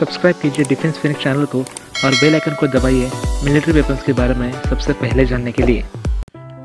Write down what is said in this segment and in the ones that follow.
Subscribe कीजिए defence Phoenix channel को और बेल आइकन को दबाइए मिलिट्री वेपन्स के बारे में सबसे पहले जानने के लिए।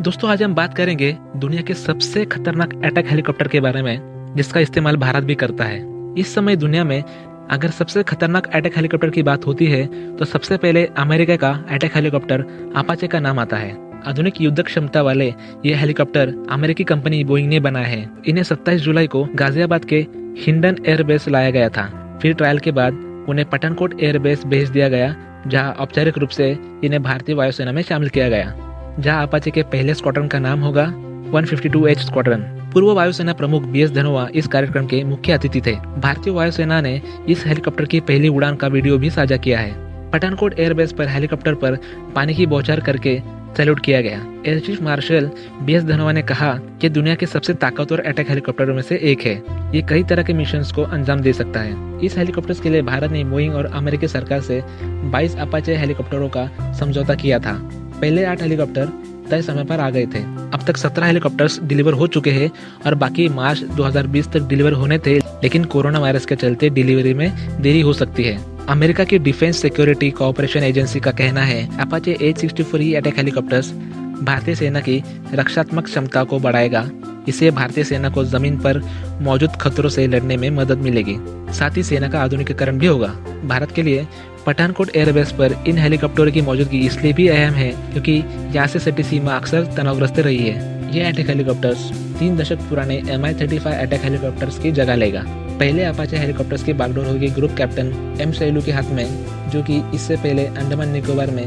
दोस्तों, आज हम बात करेंगे दुनिया के सबसे खतरनाक अटैक हेलीकॉप्टर के बारे में, जिसका इस्तेमाल भारत भी करता है। इस समय दुनिया में अगर सबसे खतरनाक अटैक हेलीकॉप्टर की बात होती है तो सबसे पहले अमेरिका का अटैक हेलीकॉप्टर अपाचे का नाम आता है। आधुनिक युद्ध क्षमता वाले ये हेलीकॉप्टर अमेरिकी कंपनी बोइंग ने बनाया है। इन्हें 27 जुलाई को गाजियाबाद के हिंडन एयरबेस लाया गया था। फिर ट्रायल के बाद उन्हें पठानकोट एयरबेस भेज दिया गया, जहां औपचारिक रूप से इन्हें भारतीय वायुसेना में शामिल किया गया, जहां अपाचे के पहले स्क्वाड्रन का नाम होगा 152H स्क्वाड्रन। पूर्व वायुसेना प्रमुख BS धनोआ इस कार्यक्रम के मुख्य अतिथि थे। भारतीय वायुसेना ने इस हेलीकॉप्टर की पहली उड़ान का वीडियो भी साझा किया है। पठानकोट एयरबेस पर हेलीकॉप्टर पर पानी की बौछार करके सैल्यूट किया गया। Air chief marshal BS Dhanoa ने कहा कि दुनिया के सबसे ताकतवर अटैक हेलीकॉप्टरों में से एक है। ये कई तरह के मिशंस को अंजाम दे सकता है। इस हेलीकॉप्टर्स के लिए भारत ने बोइंग और अमेरिकी सरकार से 22 अपाचे हेलीकॉप्टरों का समझौता किया था। पहले 8 हेलीकॉप्टर तय समय पर आ गए थे। अब तक 17 हेलीकॉप्टर्स डिलीवर हो चुके हैं और बाकी मार्च 2020 तक डिलीवर होने थे, लेकिन कोरोना वायरस के चलते डिलीवरी में देरी हो सकती है। अमेरिका की डिफेंस सिक्योरिटी कोऑपरेशन एजेंसी का कहना है अपाचे H-64E अटैक हेलीकॉप्टर्स भारतीय सेना की रक्षात्मक क्षमता को बढ़ाएगा। इससे भारतीय सेना को जमीन पर मौजूद खतरों से लड़ने में मदद मिलेगी। साथ ही सेना का आधुनिकीकरण भी होगा। भारत के लिए पठानकोट एयरबेस पर इन हेलीकॉप्टरों की मौजूदगी इसलिए भी अहम है क्योंकि यहाँ से सटी सीमा अक्सर तनावग्रस्त रही है। ये अटैक हेलीकॉप्टर्स 3 दशक पुराने Mi-35 अटैक हेलीकॉप्टर्स की जगह लेगा। पहले अपाचे हेलीकॉप्टर्स की बागडोर होगी ग्रुप कैप्टन M शैलू के हाथ में, जो कि इससे पहले अंडमान निकोबार में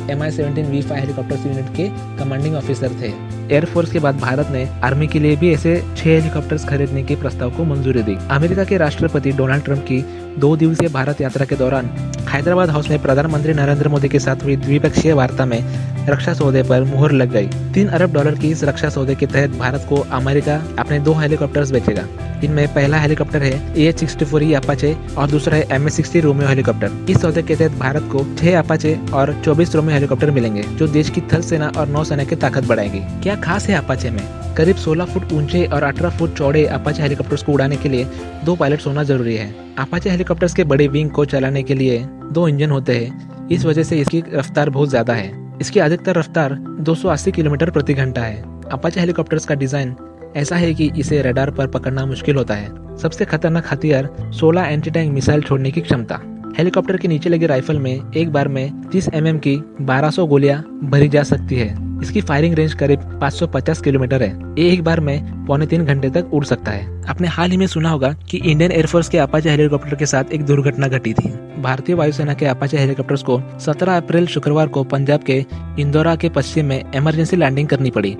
Mi-17 V5 हेलीकॉप्टर्स यूनिट के कमांडिंग ऑफिसर थे। एयरफोर्स के बाद भारत ने आर्मी के लिए भी ऐसे 6 हेलीकॉप्टर्स खरीदने के प्रस्ताव को मंजूरी दी। अमेरिका के राष्ट्रपति डोनाल्ड ट्रंप की 2 दिवसीय भारत यात्रा के दौरान हैदराबाद हाउस में प्रधानमंत्री नरेंद्र मोदी के साथ हुई द्विपक्षीय वार्ता में रक्षा सौदे पर मुहर लग गई। $3 अरब की इस रक्षा सौदे के तहत भारत को अमेरिका अपने 2 हेलीकॉप्टर्स बेचेगा। इनमें पहला हेलीकॉप्टर है H-64E अपाचे और दूसरा है MS-60 रोमियो हेलीकॉप्टर। इस सौदे के तहत भारत को 6 अपाचे और 24 रोमियो हेलीकॉप्टर मिलेंगे, जो देश की थल सेना और नौसेना की ताकत बढ़ाएगी। क्या खास है अपाचे में? करीब 16 फुट ऊंचे और 18 फुट चौड़े अपाचे हेलीकॉप्टर्स को उड़ाने के लिए 2 पायलट्स होना जरूरी है। अपाचे हेलीकॉप्टर्स के बड़े विंग को चलाने के लिए 2 इंजन होते हैं। इस वजह से इसकी रफ्तार बहुत ज्यादा है। इसकी अधिकतर रफ्तार 280 किलोमीटर प्रति घंटा है। अपाचे हेलीकॉप्टर्स का डिजाइन ऐसा है कि इसे रडार पर पकड़ना मुश्किल होता है। सबसे खतरनाक हथियार 16 एंटी टैंक मिसाइल छोड़ने की क्षमता। हेलीकॉप्टर के नीचे लगे राइफल में एक बार में 30 mm की 1200 गोलियां भरी जा सकती है। इसकी फायरिंग रेंज करीब 550 किलोमीटर है। ये एक बार में 2.25 घंटे तक उड़ सकता है। आपने हाल ही में सुना होगा कि इंडियन एयरफोर्स के अपाचे हेलीकॉप्टर के साथ एक दुर्घटना घटी थी। भारतीय वायुसेना के अपाचे हेलीकॉप्टर्स को 17 अप्रैल शुक्रवार को पंजाब के इंदौरा के पश्चिम में इमरजेंसी लैंडिंग करनी पड़ी।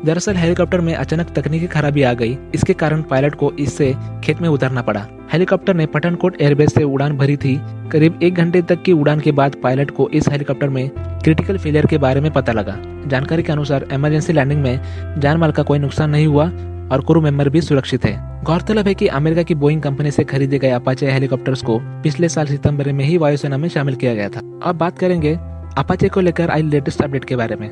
दरअसल हेलीकॉप्टर में अचानक तकनीकी खराबी आ गई। इसके कारण पायलट को इससे खेत में उतरना पड़ा। हेलीकॉप्टर ने पठानकोट एयरबेस से उड़ान भरी थी। करीब 1 घंटे तक की उड़ान के बाद पायलट को इस हेलीकॉप्टर में क्रिटिकल फेलियर के बारे में पता लगा। जानकारी के अनुसार इमरजेंसी लैंडिंग में जान माल का कोई नुकसान नहीं हुआ और क्रू मेंबर भी सुरक्षित है। गौरतलब है कि अमेरिका की बोइंग कंपनी से खरीदे गए अपाचे हेलीकॉप्टर्स को पिछले साल सितंबर में ही वायुसेना में शामिल किया गया था। अब बात करेंगे अपाचे को लेकर आई लेटेस्ट अपडेट के बारे में।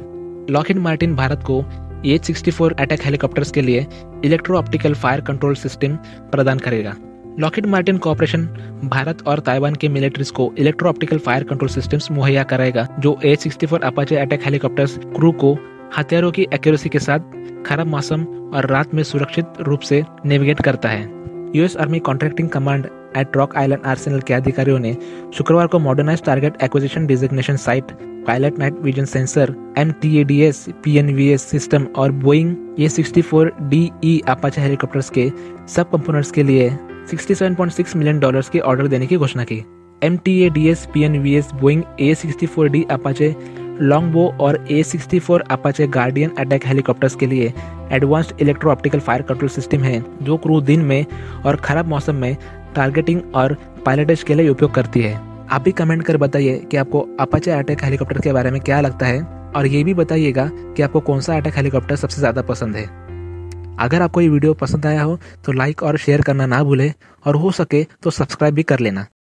लॉकहीड मार्टिन भारत को H-64 अटैक हेलीकॉप्टर्स के लिए electro optical fire control system प्रदान करेगा। लॉकहीड मार्टिन कॉर्पोरेशन भारत और ताइवान के मिलिट्रीज को electro optical fire control systems मुहैया कराएगा, जो H-64 Apache attack helicopters crew को हथियारों की एक्यूरेसी के साथ खराब मौसम और रात में सुरक्षित रूप से नेविगेट करता है। US army contracting command eight rock island Arsenal के अधिकारियों ने शुक्रवार को modernised target acquisition designation site, pilot night vision sensor, MTADS PNVS system और बोइंग H-64DE अपाचे हेलीकॉप्टर्स के सब कंपोनेंट्स के लिए $67.6 मिलियन के ऑर्डर देने की घोषणा की। MTADS PNVS Boeing A-64D Apache Longbow और A-64 Apache Guardian attack helicopters के लिए advanced electro optical fire control system है, जो क्रू दिन में और खराब मौसम में टारगेटिंग और पायलटेज के लिए उपयोग करती है। आप भी कमेंट कर बताइए कि आपको अपाचे अटैक हेलीकॉप्टर के बारे में क्या लगता है और ये भी बताइएगा कि आपको कौन सा अटैक हेलीकॉप्टर सबसे ज़्यादा पसंद है। अगर आपको ये वीडियो पसंद आया हो तो लाइक और शेयर करना ना भूलें और हो सके तो सब्सक्राइब भी कर लेना।